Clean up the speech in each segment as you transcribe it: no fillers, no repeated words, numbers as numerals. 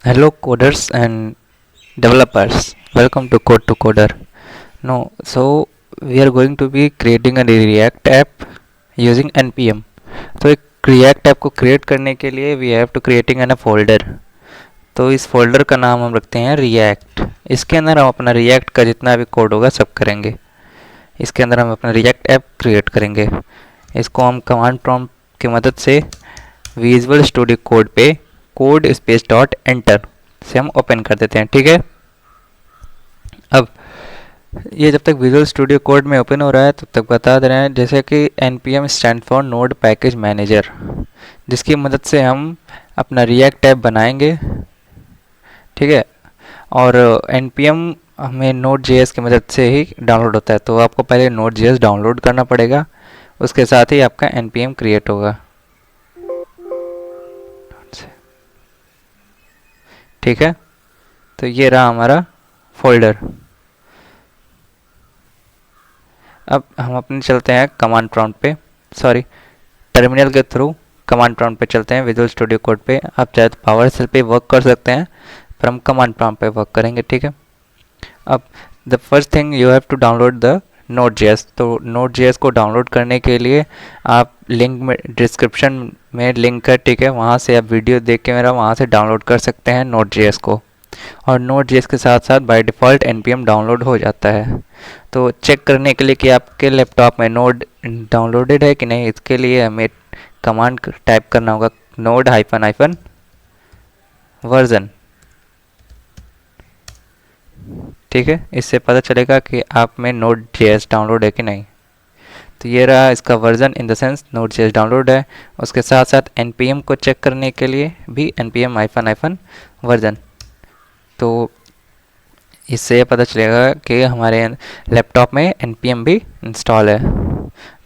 Hello coders and developers. Welcome to Code to Coder. No, so we are going to be creating a React app using npm. तो एक React app को create करने के लिए we have to creating a folder. तो इस folder का नाम हम रखते हैं React. इसके अंदर हम अपना React का जितना भी कोड होगा सब करेंगे. इसके अंदर हम अपना React app create करेंगे. इसको हम कमांड प्रॉम्प्ट की मदद से विजुअल स्टूडियो कोड पे कोड स्पेस डॉट एंटर से हम ओपन कर देते हैं. ठीक है. अब ये जब तक विजुअल स्टूडियो कोड में ओपन हो रहा है तब तक बता दे रहे हैं जैसे कि npm stand for node package manager, जिसकी मदद से हम अपना रिएक्ट ऐप बनाएंगे. ठीक है. और npm हमें नोड जेएस की मदद से ही डाउनलोड होता है, तो आपको पहले नोड जेएस डाउनलोड करना पड़ेगा. उसके साथ ही आपका npm क्रिएट होगा. ठीक है. तो ये रहा हमारा फोल्डर. अब हम अपने चलते हैं कमांड प्रॉम्प्ट पे, सॉरी टर्मिनल के थ्रू कमांड प्रॉम्प्ट पे चलते हैं. विजुअल स्टूडियो कोड पे आप चाहे तो पावर सेल पे वर्क कर सकते हैं, पर हम कमांड प्रॉम्प्ट पे वर्क करेंगे. ठीक है. अब the first thing you have to download the Node.js. तो Node.js को डाउनलोड करने के लिए आप लिंक में डिस्क्रिप्शन में लिंक है, ठीक है, वहाँ से आप वीडियो देख के मेरा वहाँ से डाउनलोड कर सकते हैं Node.js को. और Node.js के साथ साथ बाय डिफ़ॉल्ट npm डाउनलोड हो जाता है. तो चेक करने के लिए कि आपके लैपटॉप में नोड डाउनलोडेड है कि नहीं, इसके लिए हमें कमांड टाइप करना होगा node --- वर्जन. ठीक है. इससे पता चलेगा कि आप में Node.js डाउनलोड है कि नहीं. तो ये रहा इसका version, in the sense Node.js download है. उसके साथ साथ npm को चेक करने के लिए भी npm --- वर्जन. तो इससे पता चलेगा कि हमारे लैपटॉप में npm भी इंस्टॉल है.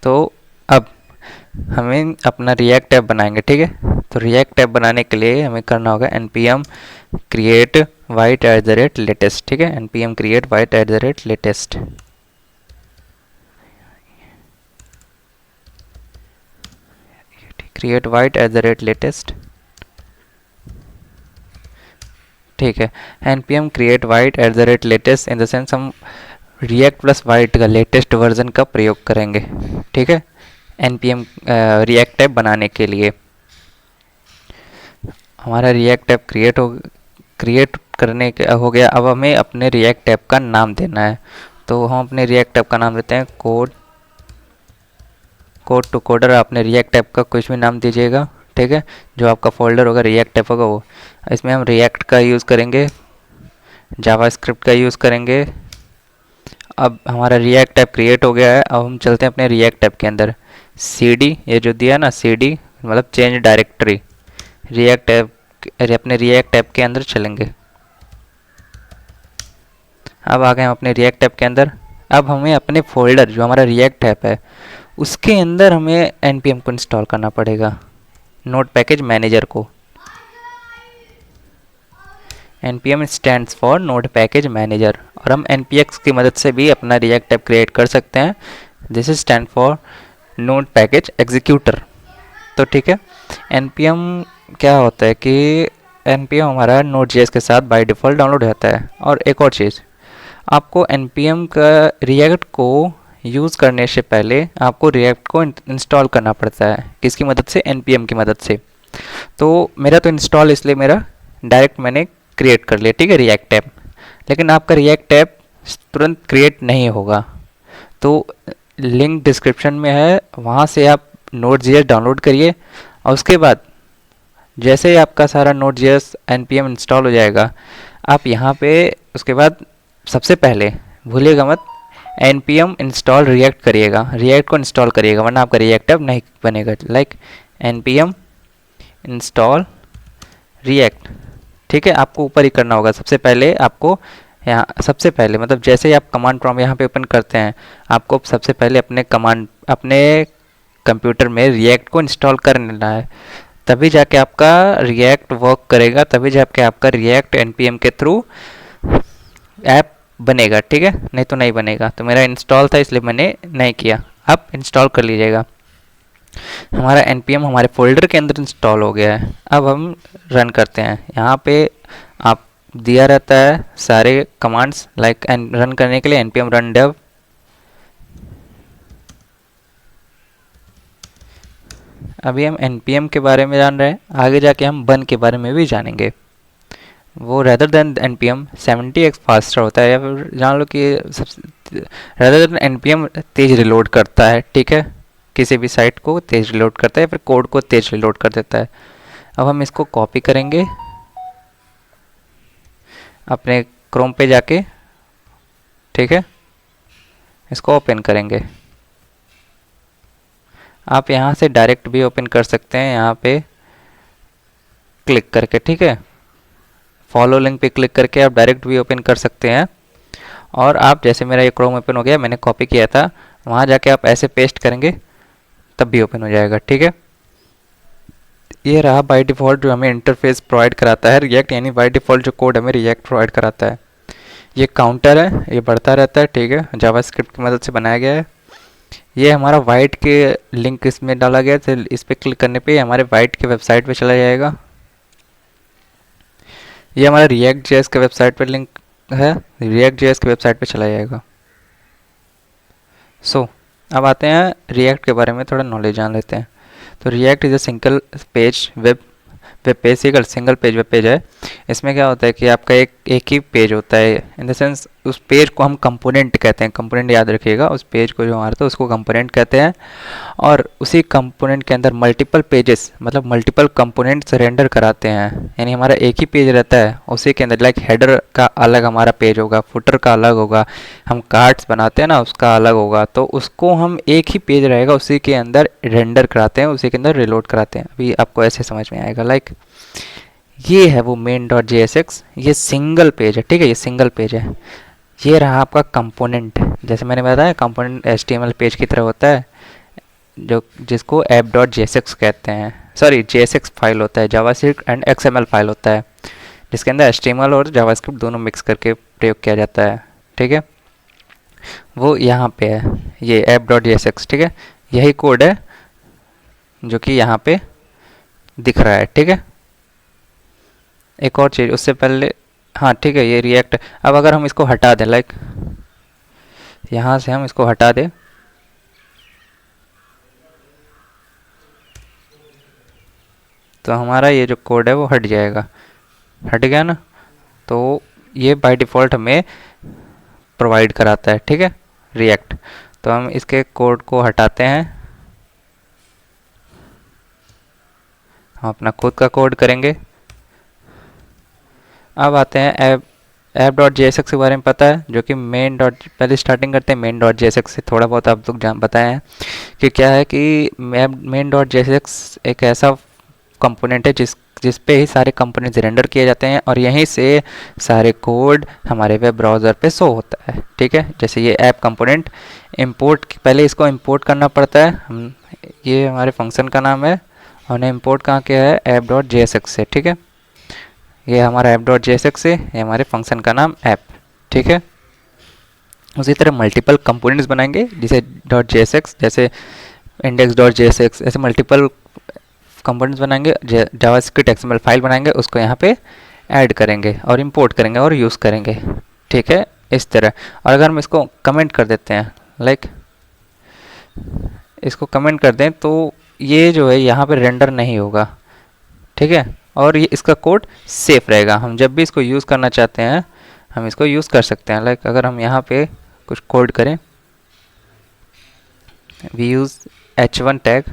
तो अब हमें अपना रिएक्ट ऐप बनाएंगे. ठीक है. तो रिएक्ट ऐप बनाने के लिए हमें करना होगा npm create white@latest. ठीक है. npm create white@latest. create white@latest. ठीक है. npm create white@latest in the sense हम रिएक्ट प्लस वाइट का लेटेस्ट वर्जन का प्रयोग करेंगे. ठीक है. npm रिएक्ट ऐप बनाने के लिए हमारा रिएक्ट ऐप क्रिएट करने के हो गया. अब हमें अपने रिएक्ट ऐप का नाम देना है. तो हम अपने रिएक्ट ऐप का नाम देते हैं कोड टू कोडर. अपने रिएक्ट ऐप का कुछ भी नाम दीजिएगा. ठीक है. जो आपका फोल्डर होगा रिएक्ट ऐप होगा वो. इसमें हम रिएक्ट का यूज़ करेंगे, जावास्क्रिप्ट का यूज़ करेंगे. अब हमारा रिएक्ट ऐप क्रिएट हो गया है. अब हम चलते हैं अपने रिएक्ट ऐप के अंदर. cd ये जो दिया ना, cd मतलब चेंज डायरेक्टरी. रिएक्ट ऐप अपने रिएक्ट ऐप के अंदर चलेंगे. अब आ गए हम अपने रिएक्ट ऐप के अंदर. अब हमें अपने फोल्डर जो हमारा रिएक्ट ऐप है उसके अंदर हमें npm को इंस्टॉल करना पड़ेगा, नोड पैकेज मैनेजर को. npm stands for node package manager. और हम npx की मदद से भी अपना रिएक्ट ऐप क्रिएट कर सकते हैं. This is stand for node package executor. तो ठीक है. npm क्या होता है कि npm हमारा Node.js के साथ बाय डिफ़ॉल्ट डाउनलोड हो जाता है. और एक और चीज़, आपको npm का रिएक्ट को यूज़ करने से पहले आपको रिएक्ट को इंस्टॉल करना पड़ता है. किसकी मदद से? npm की मदद से. तो मेरा तो इंस्टॉल इसलिए मेरा डायरेक्ट मैंने क्रिएट कर लिया. ठीक है. React app. लेकिन आपका रिएक्ट ऐप तुरंत क्रिएट नहीं होगा. तो लिंक डिस्क्रिप्शन में है, वहाँ से आप Node.js डाउनलोड करिए. और उसके बाद जैसे ही आपका सारा Node.js npm इंस्टॉल हो जाएगा, आप यहाँ पे उसके बाद सबसे पहले भूलिएगा मत npm इंस्टॉल रिएक्ट करिएगा, रिएक्ट को इंस्टॉल करिएगा, वरना आपका रिएक्ट ऐप नहीं बनेगा. Like npm install react. ठीक है. आपको ऊपर ही करना होगा. सबसे पहले आपको यहाँ सबसे पहले मतलब जैसे ही आप कमांड प्रॉम्प्ट यहाँ पे ओपन करते हैं, आपको सबसे पहले अपने कंप्यूटर में रिएक्ट को इंस्टॉल कर लेना है. तभी जाके आपका रिएक्ट वर्क करेगा, तभी जाके आपका रिएक्ट npm के थ्रू ऐप बनेगा. ठीक है. नहीं तो नहीं बनेगा. तो मेरा इंस्टॉल था इसलिए मैंने नहीं किया. आप इंस्टॉल कर लीजिएगा. हमारा npm हमारे फोल्डर के अंदर इंस्टॉल हो गया है. अब हम रन करते हैं. यहाँ पे आप दिया रहता है सारे कमांड्स लाइक रन करने के लिए npm run dev। अभी हम npm के बारे में जान रहे हैं, आगे जाके हम बन के बारे में भी जानेंगे। वो rather than npm 70x faster होता है, या फिर जान लो कि सबसे रेदर देन npm तेज रिलोड करता है, ठीक है, किसी भी साइट को तेज रिलोड करता है या फिर कोड को तेज रिलोड कर देता है। अब हम इसको कॉपी करेंगे अपने क्रोम पे जाके, ठीक है, इसको ओपन करेंगे। आप यहाँ से डायरेक्ट भी ओपन कर सकते हैं, यहाँ पे क्लिक करके, ठीक है, फॉलो लिंक पे क्लिक करके आप डायरेक्ट भी ओपन कर सकते हैं। और आप जैसे मेरा ये क्रोम ओपन हो गया, मैंने कॉपी किया था, वहाँ जाके आप ऐसे पेस्ट करेंगे तब भी ओपन हो जाएगा, ठीक है। ये रहा बाय डिफ़ॉल्ट जो हमें इंटरफेस प्रोवाइड कराता है रिएक्ट, यानी बाय डिफ़ॉल्ट जो कोड हमें रिएक्ट प्रोवाइड कराता है। ये काउंटर है, ये बढ़ता रहता है, ठीक है, जावास्क्रिप्ट की मदद से बनाया गया है। ये हमारा वाइट के लिंक इसमें डाला गया, तो इस पर क्लिक करने पे हमारे वाइट के वेबसाइट पे चला जाएगा। ये हमारा रिएक्ट जेएस के वेबसाइट पर लिंक है, रिएक्ट जेएस की वेबसाइट पे चला जाएगा। अब आते हैं रिएक्ट के बारे में थोड़ा नॉलेज जान लेते हैं। तो react is a single page web page, single page web page है। इसमें क्या होता है कि आपका एक ही पेज होता है, इन द सेंस उस पेज को हम कंपोनेंट कहते हैं। कंपोनेंट याद रखिएगा, उस पेज को जो हमारा था उसको कंपोनेंट कहते हैं। और उसी कंपोनेंट के अंदर मल्टीपल पेजेस, मतलब मल्टीपल कंपोनेंट्स रेंडर कराते हैं। यानी हमारा एक ही पेज रहता है, उसी के अंदर लाइक हेडर का अलग हमारा पेज होगा, फुटर का अलग होगा, हम कार्ड्स बनाते हैं ना उसका अलग होगा, तो उसको हम एक ही पेज रहेगा उसी के अंदर रेंडर कराते हैं, उसी के अंदर रिलोड कराते हैं। अभी आपको ऐसे समझ में आएगा, लाइक ये है वो main.jsx, ये सिंगल पेज है, ठीक है, ये सिंगल पेज है। ये रहा आपका कंपोनेंट, जैसे मैंने बताया कंपोनेंट HTML पेज की तरह होता है, जो जिसको app.jsx कहते हैं, सॉरी JSX फाइल होता है, जावास्क्रिप्ट एंड XML फाइल होता है, जिसके अंदर HTML और जावास्क्रिप्ट दोनों मिक्स करके प्रयोग किया जाता है, ठीक है। वो यहाँ पे है, ये app.jsx, ठीक है, यही कोड है जो कि यहाँ पे दिख रहा है, ठीक है। एक और चीज़ उससे पहले, हाँ ठीक है, ये रिएक्ट। अब अगर हम इसको हटा दें, लाइक यहाँ से हम इसको हटा दें, तो हमारा ये जो कोड है वो हट जाएगा, हट गया ना। तो ये बाय डिफ़ॉल्ट हमें प्रोवाइड कराता है, ठीक है, रिएक्ट। तो हम इसके कोड को हटाते हैं, हम अपना खुद का कोड करेंगे। अब आते हैं app.jsx के बारे में पता है, जो कि पहले स्टार्टिंग करते हैं main.jsx से। थोड़ा बहुत आप लोग बताए हैं कि क्या है कि main.jsx एक ऐसा कंपोनेंट है जिस पे ही सारे कंपोनेंट्स रेंडर किए जाते हैं, और यहीं से सारे कोड हमारे वेब ब्राउज़र पे शो होता है, ठीक है। जैसे ये ऐप कंपोनेंट इंपोर्ट, पहले इसको इंपोर्ट करना पड़ता है, ये हमारे फंक्शन का नाम है, और इंपोर्ट कहाँ के है, app.jsx से, ठीक है। ये हमारा app.jsx से, ये हमारे फंक्शन का नाम ऐप, ठीक है। उसी तरह मल्टीपल कंपोनेंट्स बनाएंगे, जैसे .jsx, जैसे index.jsx, ऐसे मल्टीपल कंपोनेंट्स बनाएंगे। जावास्क्रिप्ट XML फाइल बनाएंगे, उसको यहाँ पे ऐड करेंगे और इंपोर्ट करेंगे और यूज़ करेंगे, ठीक है, इस तरह। और अगर हम इसको कमेंट कर देते हैं, लाइक इसको कमेंट कर दें, तो ये जो है यहाँ पे रेंडर नहीं होगा, ठीक है, और ये इसका कोड सेफ रहेगा। हम जब भी इसको यूज़ करना चाहते हैं हम इसको यूज़ कर सकते हैं। लाइक अगर हम यहाँ पे कुछ कोड करें, we use h1 tag,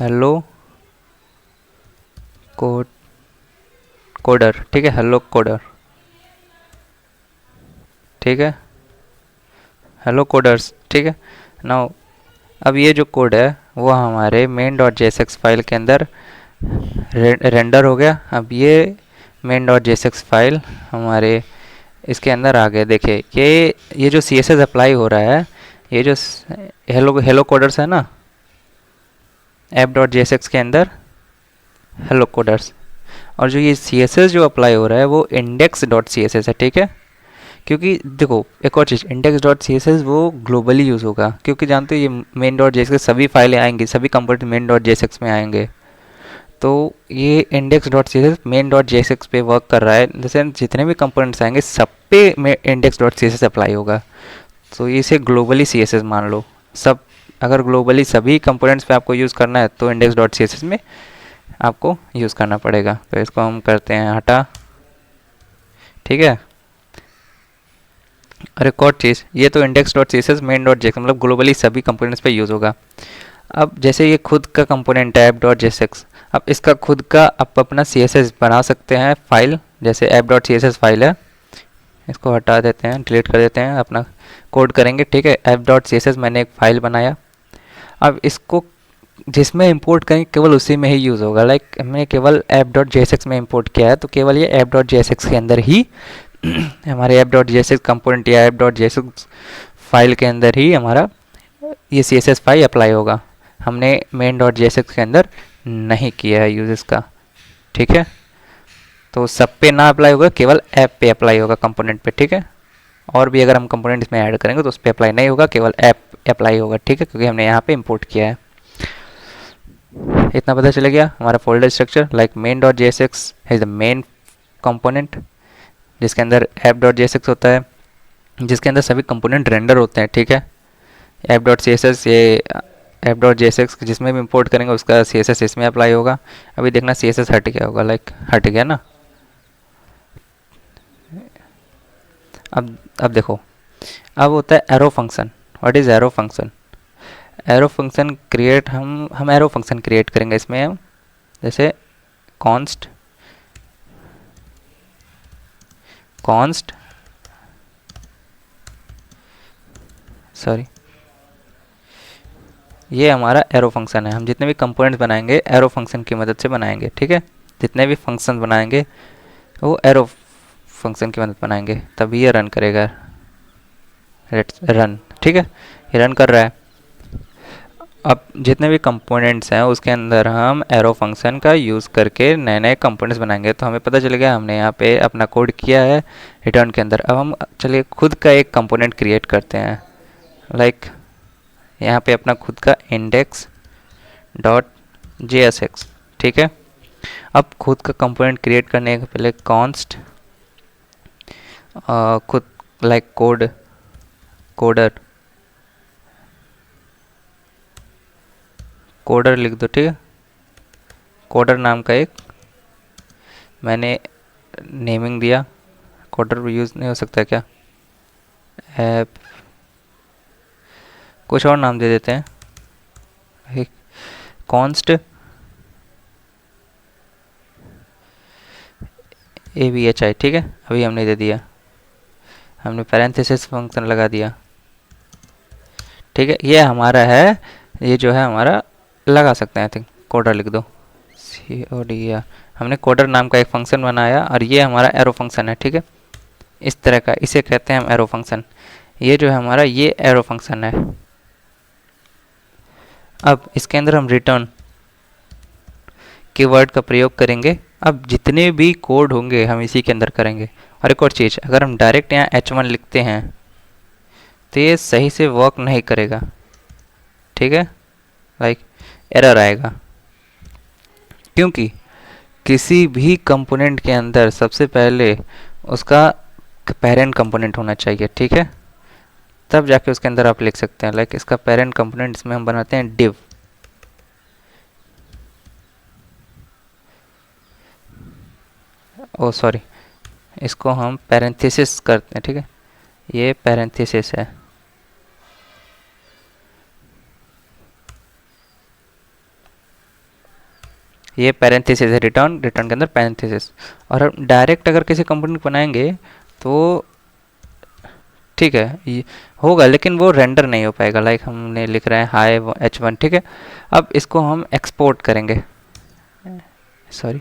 hello coder, ठीक है, हेलो कोडर, ठीक है, हेलो कोडर्स, ठीक है। नाउ अब ये जो कोड है वो हमारे main.jsx फाइल के अंदर रेंडर हो गया। अब ये main.jsx फाइल हमारे इसके अंदर आ गए। देखिए ये जो CSS अप्लाई हो रहा है, ये जो हेलो कोडर्स है ना app.jsx के अंदर, हेलो कोडर्स, और जो ये CSS जो अप्लाई हो रहा है वो index.css है, ठीक है, क्योंकि देखो एक और चीज़, index dot C S S वो ग्लोबली यूज़ होगा, क्योंकि जानते हो ये मेन डॉट जे सभी फाइलें आएंगी, सभी कंपोनेंट मेन डॉट जे में आएंगे। तो ये index dot C S S main dot J पे वर्क कर रहा है, जैसे जितने भी कंपोनेंट्स आएंगे सब पे index dot C S S apply होगा। तो इसे ग्लोबली सी एस एस मान लो। सब, अगर ग्लोबली सभी कंपोनेंट्स पे आपको यूज़ करना है तो index dot C S S में आपको यूज़ करना पड़ेगा। तो इसको हम करते हैं हटा, ठीक है। और एक और चीज़, ये तो index dot C S S main dot J मतलब ग्लोबली सभी कंपोनेंट्स पे यूज़ होगा। अब जैसे ये खुद का कंपोनेंट है ऐप डॉट जे अब इसका खुद का आप अपना सी एस एस बना सकते हैं फाइल, जैसे app dot C S S file है, इसको हटा देते हैं, डिलीट कर देते हैं, अपना कोड करेंगे, ठीक है। App dot C S S मैंने एक फ़ाइल बनाया। अब इसको जिसमें इंपोर्ट करेंगे केवल उसी में ही यूज़ होगा। लाइक हमने केवल ऐप डॉट जे में इंपोर्ट किया है, तो केवल ये ऐप डॉट जे के अंदर ही हमारे ऐप डॉट जे कंपोनेंट या ऐप डॉट जे फाइल के अंदर ही हमारा ये C S S file apply होगा। हमने मेन डॉट जे के अंदर नहीं किया है यूज़ इसका, ठीक है। तो सब पे ना अप्लाई होगा, केवल ऐप पे अप्लाई होगा, कंपोनेंट पे, ठीक है। और भी अगर हम कंपोनेंट इसमें ऐड करेंगे तो उस पर अप्लाई नहीं होगा, केवल ऐप अप्लाई होगा, ठीक है, क्योंकि हमने यहाँ पे इंपोर्ट किया है। इतना पता चल गया हमारा folder structure. Like main dot J is the main component, जिसके अंदर ऐप डॉट जे होता है, जिसके अंदर सभी कंपोनेंट रेंडर होते हैं, ठीक है। App dot C S S, ये ऐप डॉट जे जिसमें भी इंपोर्ट करेंगे उसका सी एस एस इसमें अप्लाई होगा। अभी देखना सी एस एस हट गया होगा, लाइक हट गया ना। अब देखो, अब होता है arrow function. What is arrow function? Arrow function create, हम एरो फंक्शन क्रिएट करेंगे इसमें हम, जैसे कॉन्स्ट सॉरी, ये हमारा एरो फंक्शन है। हम जितने भी कंपोनेंट्स बनाएंगे एरो फंक्शन की मदद से बनाएंगे, ठीक है। जितने भी फंक्शन बनाएंगे वो एरो फंक्शन की मदद बनाएंगे, तभी ये रन करेगा। रन, ठीक है, ये रन कर रहा है। अब जितने भी कंपोनेंट्स हैं उसके अंदर हम एरो फंक्शन का यूज़ करके नए नए कंपोनेंट्स बनाएंगे। तो हमें पता चल गया हमने यहाँ पे अपना कोड किया है रिटर्न के अंदर। अब हम चलिए खुद का एक कंपोनेंट क्रिएट करते हैं। लाइक यहाँ पे अपना खुद का index dot J S X, ठीक है। अब खुद का कंपोनेंट क्रिएट करने के पहले कॉन्स्ट खुद लाइक कोडर लिख दो, ठीक है। कोडर नाम का एक मैंने नेमिंग दिया। कोडर यूज़ नहीं हो सकता क्या? ऐप, कुछ और नाम दे देते हैं, कॉन्स्ट AVHI, ठीक है। अभी हमने दे दिया, हमने पैरेंथेसिस फंक्शन लगा दिया, ठीक है। ये हमारा है, ये जो है हमारा लगा सकते हैं, आई थिंक कोडर लिख दो, CODER। हमने कोडर नाम का एक फंक्शन बनाया और ये हमारा एरो फंक्शन है, ठीक है। इस तरह का, इसे कहते हैं हम एरो फंक्शन। ये जो है हमारा ये एरो फंक्शन है। अब इसके अंदर हम रिटर्न कीवर्ड का प्रयोग करेंगे। अब जितने भी कोड होंगे हम इसी के अंदर करेंगे। और एक और चीज़, अगर हम डायरेक्ट यहाँ H1 लिखते हैं तो ये सही से वर्क नहीं करेगा, ठीक है। लाइक एरर आएगा, क्योंकि किसी भी कंपोनेंट के अंदर सबसे पहले उसका पेरेंट कंपोनेंट होना चाहिए, ठीक है। तब जाके उसके अंदर आप लिख सकते हैं। लाइक इसका पेरेंट कंपोनेंट इसमें हम बनाते हैं div, ओ सॉरी, इसको हम पैरेंथेसिस करते हैं, ठीक है। ये पैरेंथेसिस है, ये पैरेंथेसिस है, रिटर्न के अंदर पैरेंथेसिस। और हम डायरेक्ट अगर किसी कंपोनेंट बनाएंगे तो ठीक है ये होगा, लेकिन वो रेंडर नहीं हो पाएगा। लाइक हमने लिख रहे हैं हाई H1, ठीक है। अब इसको हम एक्सपोर्ट करेंगे, सॉरी।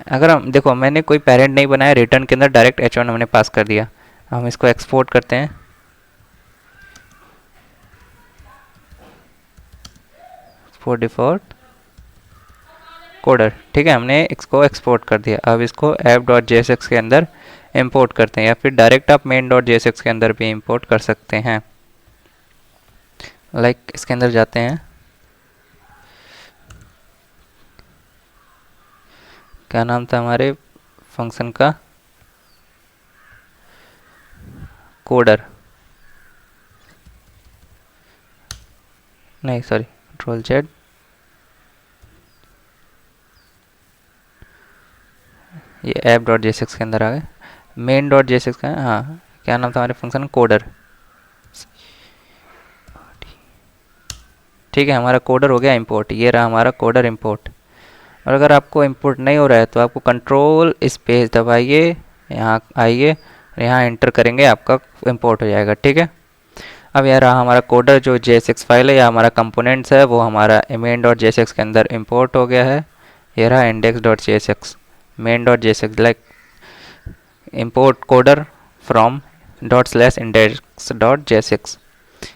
अगर हम देखो, मैंने कोई पेरेंट नहीं बनाया, रिटर्न के अंदर डायरेक्ट H1 हमने पास कर दिया। हम इसको एक्सपोर्ट करते हैं, एक्सपोर्ट डिफॉल्ट कोडर, ठीक है, हमने इसको एक्सपोर्ट कर दिया। अब इसको app.jsx के अंदर इंपोर्ट करते हैं, या फिर डायरेक्ट आप main.jsx के अंदर भी इंपोर्ट कर सकते हैं। लाइक इसके अंदर जाते हैं, क्या नाम था हमारे फंक्शन का, कोडर, नहीं सॉरी, कंट्रोल जेड, ये app.jsx के अंदर आ गए। main.jsx का है, हाँ, क्या नाम था हमारे फंक्शन, कोडर, ठीक है, हमारा कोडर हो गया इंपोर्ट। ये रहा हमारा कोडर इंपोर्ट। और अगर आपको इंपोर्ट नहीं हो रहा है तो आपको कंट्रोल स्पेस दबाइए, यहाँ आइए, यहाँ एंटर करेंगे, आपका इंपोर्ट हो जाएगा, ठीक है। अब यह रहा हमारा कोडर, जो JSX फाइल है या हमारा कंपोनेंट्स है, वो हमारा main.jsx के अंदर इंपोर्ट हो गया है। ये रहा index.jsx, main.jsx, like import coder from ./index.jsx।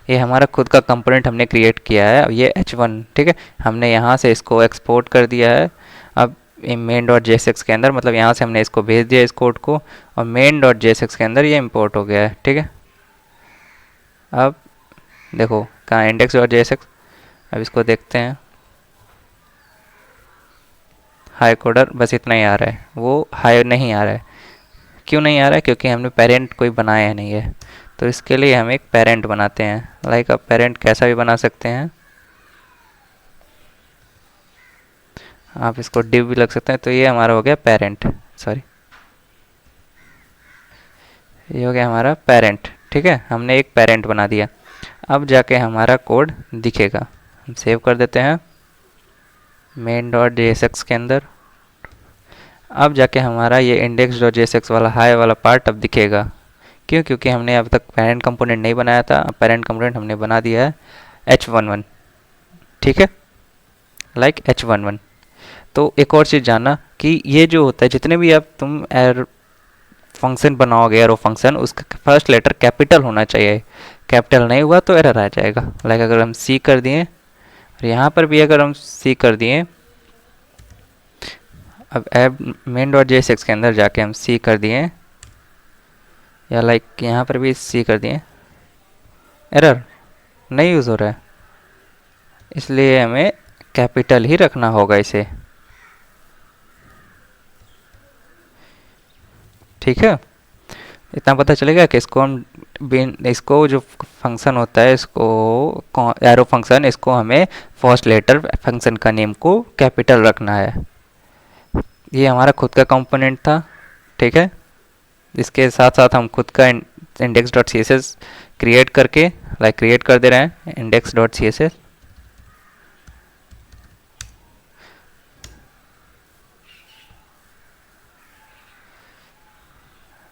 ये हमारा खुद का कंपोनेंट हमने क्रिएट किया है। अब ये h1, ठीक है, हमने यहाँ से इसको एक्सपोर्ट कर दिया है। अब main.jsx के अंदर, मतलब यहाँ से हमने इसको भेज दिया इस कोड को, और main.jsx के अंदर ये इंपोर्ट हो गया है, ठीक है। अब देखो कहाँ index.jsx, अब इसको देखते हैं, हाई कोडर, बस इतना ही आ रहा है, वो हाई नहीं आ रहा है। क्यों नहीं आ रहा है? क्योंकि हमने पेरेंट कोई बनाया नहीं है। तो इसके लिए हम एक पेरेंट बनाते हैं। लाइक अब पेरेंट कैसा भी बना सकते हैं, आप इसको डिव भी लग सकते हैं। तो ये हमारा हो गया पेरेंट, सॉरी, ये हो गया हमारा पेरेंट, ठीक है, हमने एक पेरेंट बना दिया। अब जाके हमारा कोड दिखेगा, हम सेव कर देते हैं main.jsx के अंदर। अब जाके हमारा ये index.jsx वाला हाई वाला पार्ट अब दिखेगा। क्यों? क्योंकि हमने अब तक पेरेंट कंपोनेंट नहीं बनाया था। अब पेरेंट कंपोनेंट हमने बना दिया है h11, ठीक है, लाइक h11। तो एक और चीज़ जानना कि ये जो होता है, जितने भी आप तुम फंक्शन बनाओगे, एरो फंक्शन, उसका फर्स्ट लेटर कैपिटल होना चाहिए। कैपिटल नहीं हुआ तो एरर आ जाएगा। लाइक अगर हम सी कर दिए, और यहाँ पर भी अगर हम सी कर दिए, अब main.jsx के अंदर जाके हम सी कर दिए, या लाइक यहाँ पर भी सी कर दिए, एरर नहीं यूज़ हो रहा है, इसलिए हमें कैपिटल ही रखना होगा इसे, ठीक है। इतना पता चलेगा कि इसको हम इसको जो फंक्शन होता है, इसको एरो फंक्शन, इसको हमें फर्स्ट लेटर फंक्शन का नेम को कैपिटल रखना है। ये हमारा खुद का कंपोनेंट था, ठीक है। इसके साथ साथ हम खुद का index.css क्रिएट करके, लाइक क्रिएट कर दे रहे हैं index.css।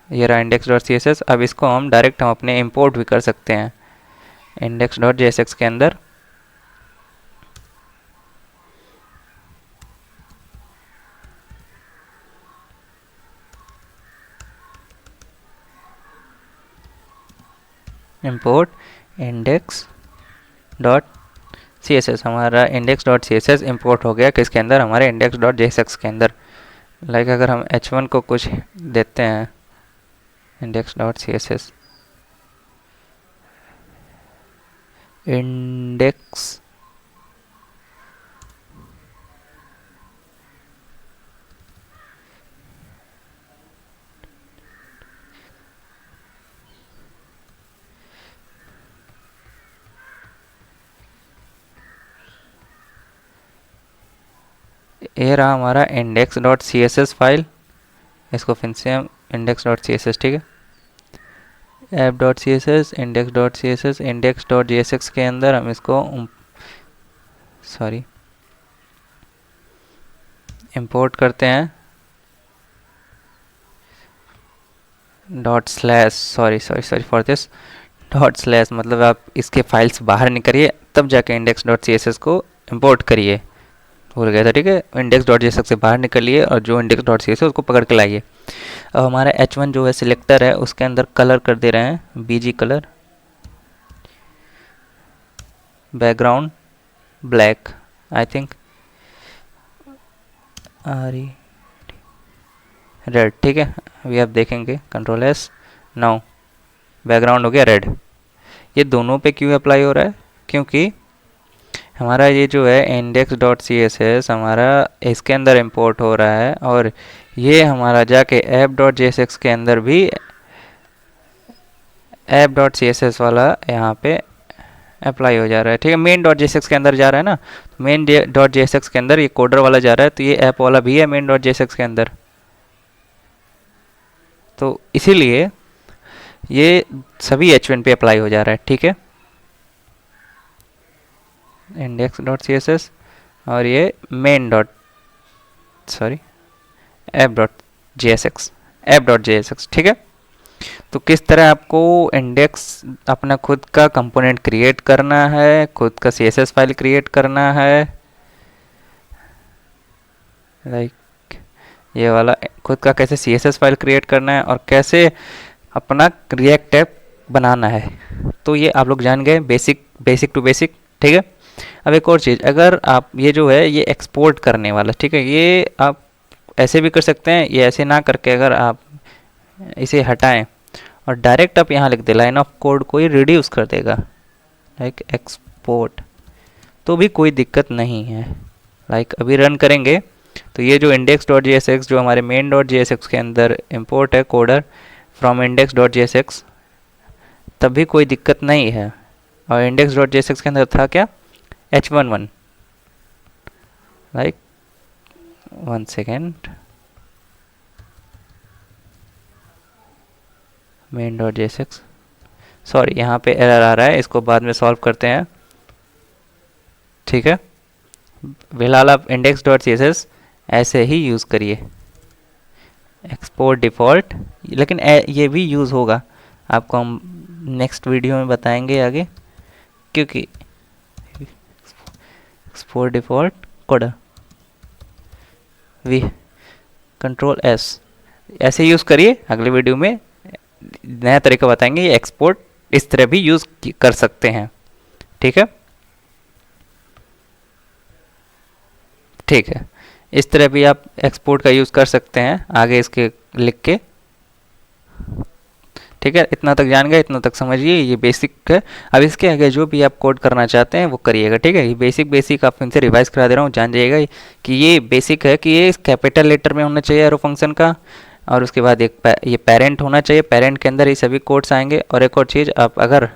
ये रहा index.css। अब इसको हम डायरेक्ट हम अपने इंपोर्ट भी कर सकते हैं index.jsx के अंदर। इंपोर्ट index.css, हमारा index.css इंपोर्ट हो गया किसके अंदर, हमारे index.jsx के अंदर। लाइक अगर हम h1 को कुछ देते हैं, index.css index, ये रहा हमारा index.css फाइल। इसको फिर से हम index.css, ठीक है, app.css, index.css, index.jsx के अंदर हम इसको सॉरी इंपोर्ट करते हैं sorry for this, dot slash, मतलब आप इसके फाइल्स बाहर निकलिए, तब जाके index.css को इंपोर्ट करिए। भूल गया था, ठीक है, index.jsx से बाहर निकलिए और जो index.css है उसको पकड़ के लाइए। अब हमारा h1 जो है सिलेक्टर है, उसके अंदर कलर कर दे रहे हैं bg colour, background black, I think R E red, ठीक है। अभी आप देखेंगे कंट्रोल एस, नाउ बैकग्राउंड हो गया रेड। ये दोनों पे क्यों अप्लाई हो रहा है? क्योंकि हमारा ये जो है index dot C S S हमारा इसके अंदर इंपोर्ट हो रहा है, और ये हमारा जाके app dot J S X के अंदर भी app dot C S S वाला यहाँ पे अप्लाई हो जा रहा है, ठीक है। Main dot J S X के अंदर जा रहा है ना, main dot J S X के अंदर ये कोडर वाला जा रहा है, तो ये ऐप वाला भी है main dot J S X के अंदर। तो इसीलिए ये सभी H1 पे अप्लाई हो जा रहा है, ठीक है। Index dot C S S और ये main dot sorry app dot J S X, app dot J S X, ठीक है। तो किस तरह आपको इंडेक्स अपना खुद का कंपोनेंट क्रिएट करना है, खुद का C S S file create करना है, लाइक ये वाला खुद का कैसे C S S file create करना है, और कैसे अपना रिएक्ट ऐप बनाना है, तो ये आप लोग जान गए बेसिक टू बेसिक, ठीक है। अब एक और चीज़, अगर आप ये जो है ये एक्सपोर्ट करने वाला, ठीक है, ये आप ऐसे भी कर सकते हैं, ये ऐसे ना करके अगर आप इसे हटाएं और डायरेक्ट आप यहाँ लिख दे लाइन ऑफ कोड को, ये रिड्यूस कर देगा, लाइक एक्सपोर्ट, तो भी कोई दिक्कत नहीं है। लाइक अभी रन करेंगे तो ये जो index dot J S x जो हमारे main dot J S X के अंदर इम्पोर्ट है coder from index dot J S x, तब भी कोई दिक्कत नहीं है। और index dot J S X के अंदर था क्या, H11, like 1 second, main dot J S x, sorry यहाँ पे एरर आ रहा है, इसको बाद में सॉल्व करते हैं, ठीक है। फिलहाल आप index dot C S S ऐसे ही यूज़ करिए, एक्सपोर्ट डिफ़ॉल्ट, लेकिन ये भी यूज़ होगा, आपको हम नेक्स्ट वीडियो में बताएंगे आगे, क्योंकि export default coder we control S ऐसे यूज़ करिए। अगले वीडियो में नया तरीका बताएंगे, ये एक्सपोर्ट इस तरह भी यूज़ कर सकते हैं, ठीक है। ठीक है, इस तरह भी आप एक्सपोर्ट का यूज़ कर सकते हैं आगे इसके लिख के, ठीक है। इतना तक जान गए, इतना तक समझिए, ये बेसिक है। अब इसके आगे जो भी आप कोड करना चाहते हैं वो करिएगा, ठीक है। ये बेसिक आप इनसे रिवाइज करा दे रहा हूँ, जान जाइएगा कि ये बेसिक है कि ये कैपिटल लेटर में होना चाहिए एरो फंक्शन का, और उसके बाद ये पेरेंट होना चाहिए, पेरेंट के अंदर ये सभी कोड्स आएंगे। और एक और चीज़, आप अगर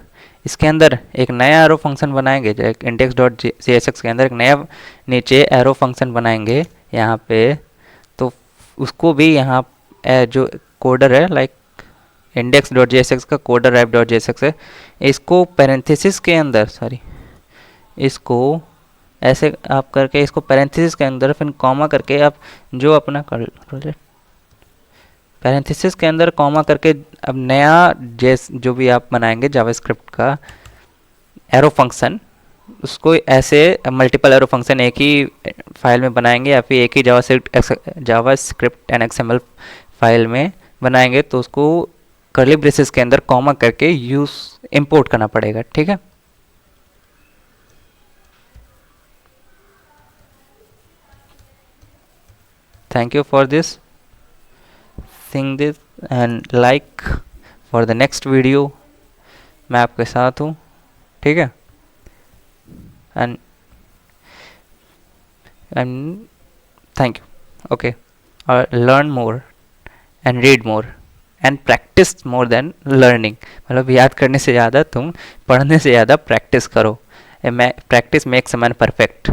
इसके अंदर एक नया एरो फंक्शन बनाएंगे, जो index dot C S X के अंदर एक नया नीचे एरो फंक्शन बनाएंगे यहाँ पे, तो उसको भी यहाँ जो कोडर है, like index dot J S X का coder app dot J S X है, इसको पैरेंथेसिस के अंदर इसको ऐसे आप करके इसको पैरेंथेसिस के अंदर फिर कॉमा करके आप जो अपना पैरेंथेसिस के अंदर कॉमा करके अब नया जो भी आप बनाएंगे जावास्क्रिप्ट का एरो फंक्शन, उसको ऐसे मल्टीपल एरो फंक्शन एक ही फाइल में बनाएंगे, या फिर एक ही जावास्क्रिप्ट एंड एक्सएमएल फाइल में बनाएंगे, तो उसको कर्ली ब्रेसेस के अंदर कॉमा करके इंपोर्ट करना पड़ेगा, ठीक है। Thank you for this seeing this and like for the next video, मैं आपके साथ हूँ, ठीक है। And thank you, okay. और learn more and read more and practise more then learning, मतलब याद करने से ज़्यादा तुम पढ़ने से ज़्यादा प्रैक्टिस करो, practice makes a man perfect.